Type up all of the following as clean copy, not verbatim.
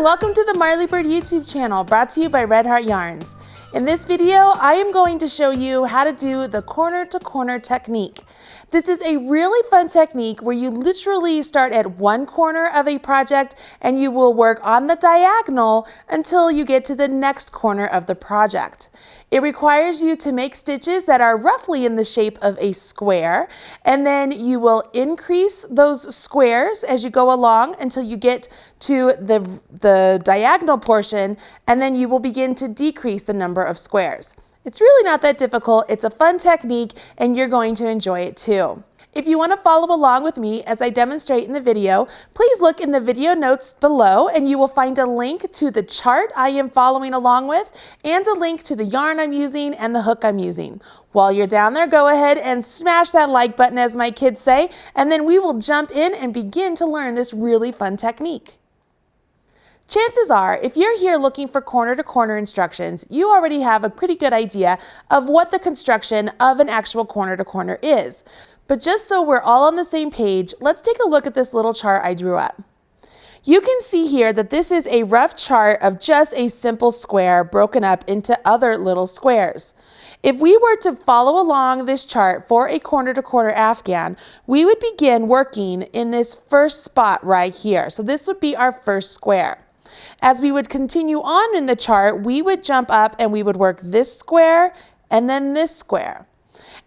welcome to the Marley Bird YouTube channel, brought to you by Red Heart Yarns. In this video, I am going to show you how to do the corner to corner technique. This is a really fun technique where you literally start at one corner of a project and you will work on the diagonal until you get to the next corner of the project. It requires you to make stitches that are roughly in the shape of a square, and then you will increase those squares as you go along until you get to the diagonal portion, and then you will begin to decrease the number of squares. It's really not that difficult. It's a fun technique and you're going to enjoy it too. If you want to follow along with me as I demonstrate in the video, please look in the video notes below and you will find a link to the chart I am following along with and a link to the yarn I'm using and the hook I'm using. While you're down there, go ahead and smash that like button, as my kids say, and then we will jump in and begin to learn this really fun technique. Chances are, if you're here looking for corner-to-corner instructions, you already have a pretty good idea of what the construction of an actual corner-to-corner is. But just so we're all on the same page, let's take a look at this little chart I drew up. You can see here that this is a rough chart of just a simple square broken up into other little squares. If we were to follow along this chart for a corner-to-corner afghan, we would begin working in this first spot right here. So this would be our first square. As we would continue on in the chart, we would jump up and we would work this square and then this square.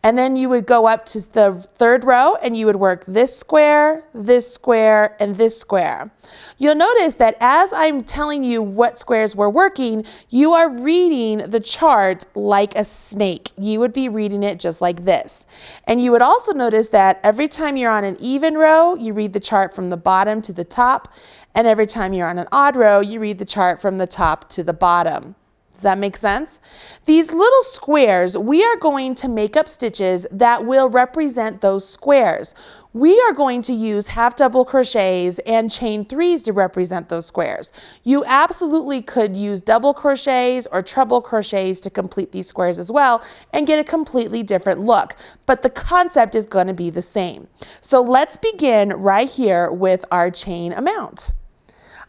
And then you would go up to the third row and you would work this square, and this square. You'll notice that as I'm telling you what squares we're working, you are reading the chart like a snake. You would be reading it just like this. And you would also notice that every time you're on an even row, you read the chart from the bottom to the top. And every time you're on an odd row, you read the chart from the top to the bottom. Does that make sense? These little squares, we are going to make up stitches that will represent those squares. We are going to use half double crochets and chain threes to represent those squares. You absolutely could use double crochets or treble crochets to complete these squares as well and get a completely different look, but the concept is going to be the same. So let's begin right here with our chain amount.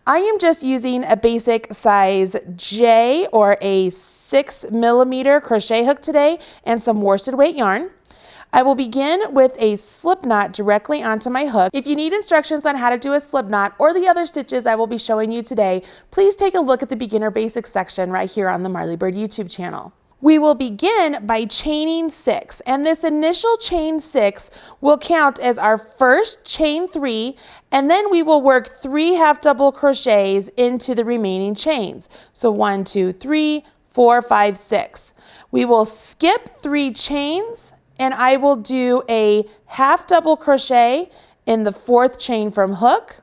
I am just using a basic size J or a 6mm crochet hook today and some worsted weight yarn. I will begin with a slip knot directly onto my hook. If you need instructions on how to do a slip knot or the other stitches I will be showing you today, please take a look at the beginner basics section right here on the Marley Bird YouTube channel. We will begin by chaining 6, and this initial chain 6 will count as our first chain 3, and then we will work 3 half double crochets into the remaining chains. So 1, 2, 3, 4, 5, 6. We will skip 3 chains and I will do a half double crochet in the 4th chain from hook,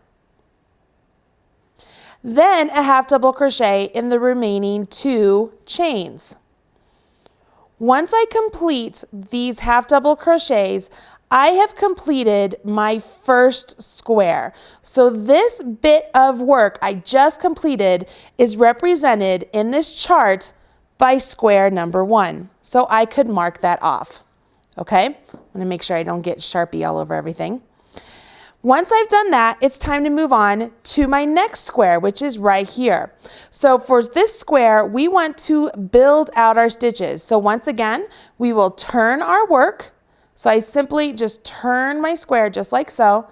then a half double crochet in the remaining 2 chains. Once I complete these half double crochets, I have completed my first square. So this bit of work I just completed is represented in this chart by square number 1. So I could mark that off. Okay, I'm going to make sure I don't get Sharpie all over everything. Once I've done that, it's time to move on to my next square, which is right here. So for this square, we want to build out our stitches. So once again, we will turn our work. So I simply just turn my square just like so.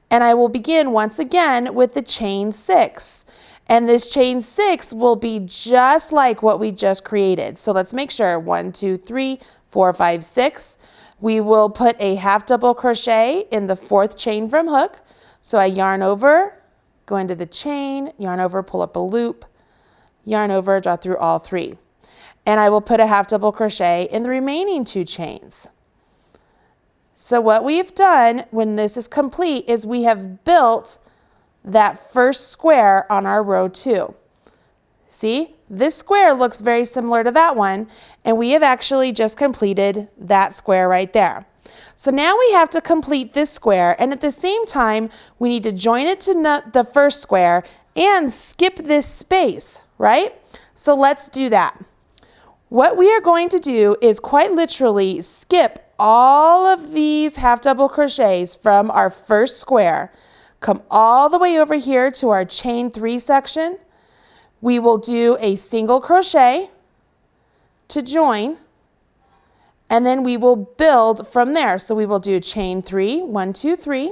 And I will begin once again with the chain 6. And this chain 6 will be just like what we just created. So let's make sure 1, 2, 3, 4, 5, 6. We will put a half double crochet in the 4th chain from hook. So I yarn over, go into the chain, yarn over, pull up a loop, yarn over, draw through all 3. And I will put a half double crochet in the remaining 2 chains. So what we've done when this is complete is we have built that first square on our row 2. See? This square looks very similar to that one, and we have actually just completed that square right there. So now we have to complete this square, and at the same time, we need to join it to the first square and skip this space, right? So let's do that. What we are going to do is quite literally skip all of these half double crochets from our first square, come all the way over here to our chain 3 section, we will do a single crochet to join, and then we will build from there. So we will do chain 3, 1, 2, 3,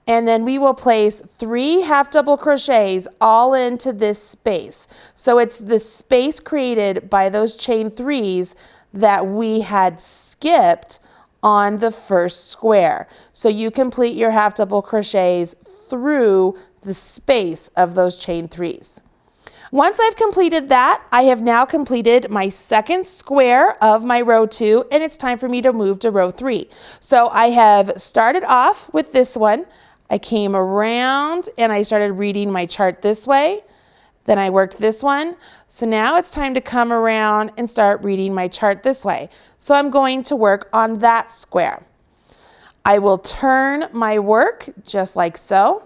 and then we will place 3 half double crochets all into this space. So it's the space created by those chain 3s that we had skipped on the first square. So you complete your half double crochets through the space of those chain 3s. Once I've completed that, I have now completed my second square of my row 2, and it's time for me to move to row 3. So I have started off with this one. I came around and I started reading my chart this way. Then I worked this one. So now it's time to come around and start reading my chart this way. So I'm going to work on that square. I will turn my work just like so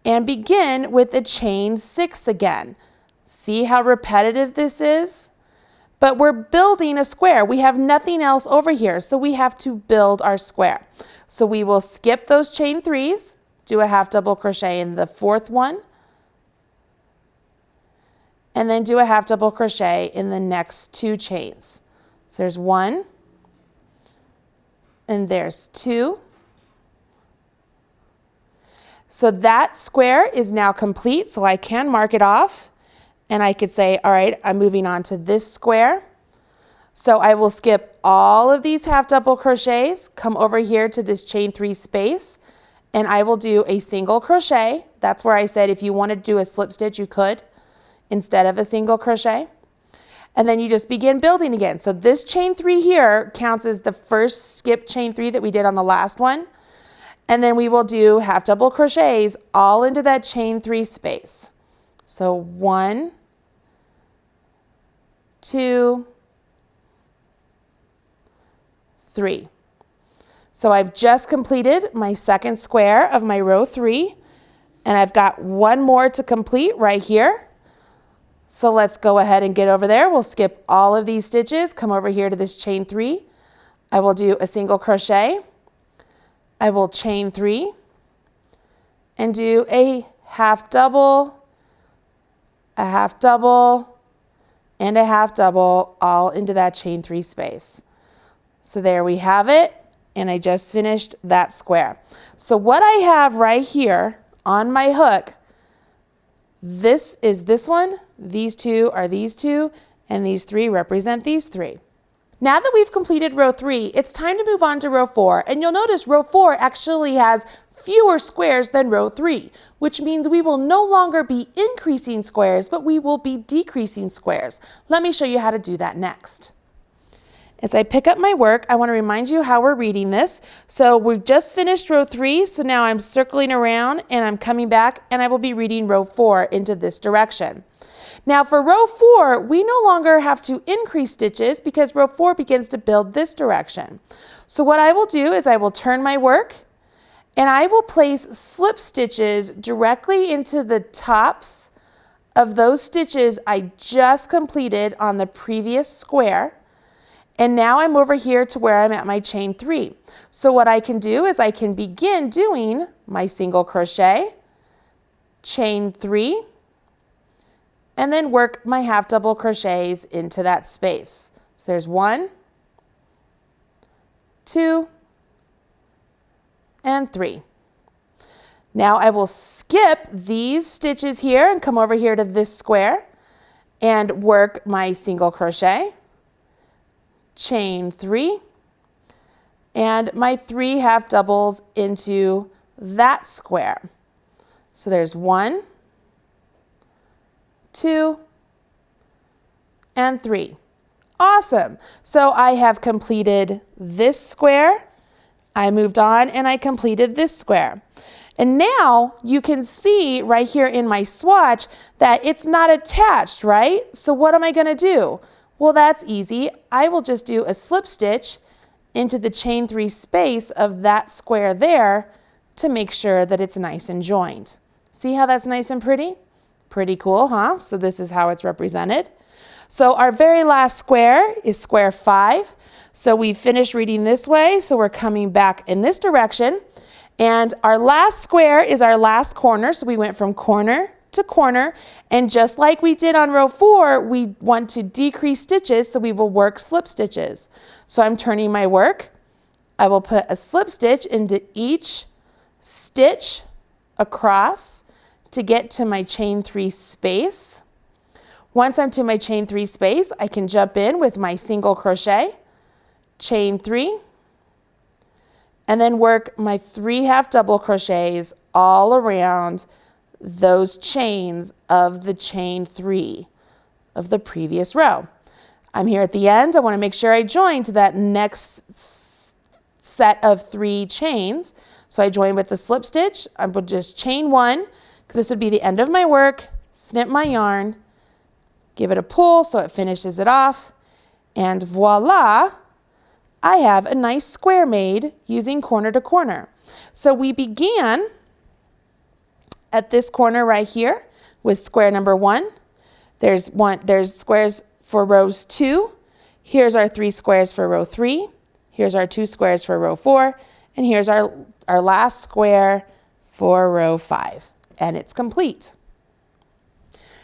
and begin with a chain 6 again. See how repetitive this is? But we're building a square. We have nothing else over here, so we have to build our square. So we will skip those chain 3s, do a half double crochet in the 4th one, and then do a half double crochet in the next 2 chains. So there's 1, and there's 2. So that square is now complete, so I can mark it off, and I could say, all right, I'm moving on to this square. So I will skip all of these half double crochets, come over here to this chain 3 space, and I will do a single crochet. That's where I said if you wanted to do a slip stitch, you could, instead of a single crochet. And then you just begin building again. So this chain 3 here counts as the first skip chain 3 that we did on the last one. And then we will do half double crochets all into that chain 3 space. So 1, 2, 3. So I've just completed my second square of my row 3, and I've got one more to complete right here. So let's go ahead and get over there. We'll skip all of these stitches, come over here to this chain 3. I will do a single crochet. I will chain 3 and do a half double, a half double, and a half double all into that chain 3 space. So there we have it, and I just finished that square. So what I have right here on my hook, this is this one, these 2 are these 2, and these 3 represent these 3. Now that we've completed row 3, it's time to move on to row 4, and you'll notice row 4 actually has fewer squares than row 3, which means we will no longer be increasing squares, but we will be decreasing squares. Let me show you how to do that next. As I pick up my work, I want to remind you how we're reading this. So we just finished row 3, so now I'm circling around and I'm coming back, and I will be reading row 4 into this direction. Now for row 4, we no longer have to increase stitches because row 4 begins to build this direction. So what I will do is I will turn my work and I will place slip stitches directly into the tops of those stitches I just completed on the previous square. And now I'm over here to where I'm at my chain 3. So what I can do is I can begin doing my single crochet, chain 3, and then work my half double crochets into that space. So there's 1, 2, and 3. Now I will skip these stitches here and come over here to this square and work my single crochet, chain 3, and my 3 half doubles into that square. So there's 1, 2, and 3. Awesome. So I have completed this square, I moved on, and I completed this square. And now you can see right here in my swatch that it's not attached, right? So what am I going to do? Well, that's easy. I will just do a slip stitch into the chain 3 space of that square there to make sure that it's nice and joined. See how that's nice and pretty? Pretty cool, huh? So this is how it's represented. So our very last square is square 5. So we finished reading this way, so we're coming back in this direction. And our last square is our last corner. So we went from corner to corner, and just like we did on row 4, we want to decrease stitches, so we will work slip stitches. So I'm turning my work. I will put a slip stitch into each stitch across to get to my chain 3 space. Once I'm to my chain 3 space, I can jump in with my single crochet, chain 3, and then work my 3 half double crochets all around those chains of the chain 3 of the previous row. I'm here at the end. I want to make sure I join to that next set of 3 chains. So I join with the slip stitch. I would just chain 1 because this would be the end of my work, snip my yarn, give it a pull so it finishes it off, and voila, I have a nice square made using corner to corner. So we began at this corner right here with square number 1. There's squares for rows 2. Here's our 3 squares for row 3. Here's our 2 squares for row 4. And here's our last square for row 5. And it's complete.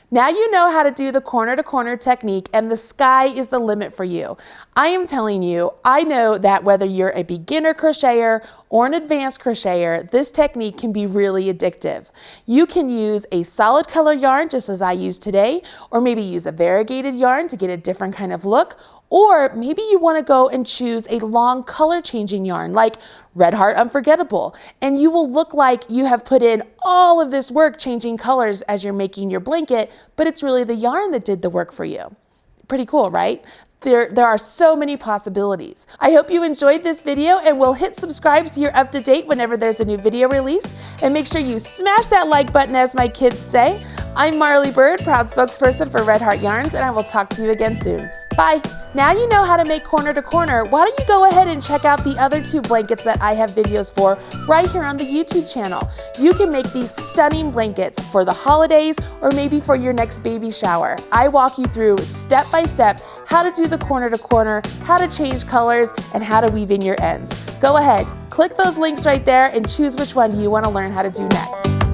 Now you know how to do the corner to corner technique, and the sky is the limit for you. I am telling you, I know that whether you're a beginner crocheter or an advanced crocheter, this technique can be really addictive. You can use a solid color yarn just as I used today, or maybe use a variegated yarn to get a different kind of look, or maybe you want to go and choose a long color changing yarn like Red Heart Unforgettable, and you will look like you have put in all of this work changing colors as you're making your blanket, but it's really the yarn that did the work for you. Pretty cool, right? There are so many possibilities. I hope you enjoyed this video, and will hit subscribe so you're up to date whenever there's a new video released, and make sure you smash that like button, as my kids say. I'm Marley Bird, proud spokesperson for Red Heart Yarns, and I will talk to you again soon. Bye. Now you know how to make corner to corner. Why don't you go ahead and check out the other 2 blankets that I have videos for right here on the YouTube channel. You can make these stunning blankets for the holidays or maybe for your next baby shower. I walk you through step by step how to do the corner to corner, how to change colors, and how to weave in your ends. Go ahead, click those links right there and choose which one you want to learn how to do next.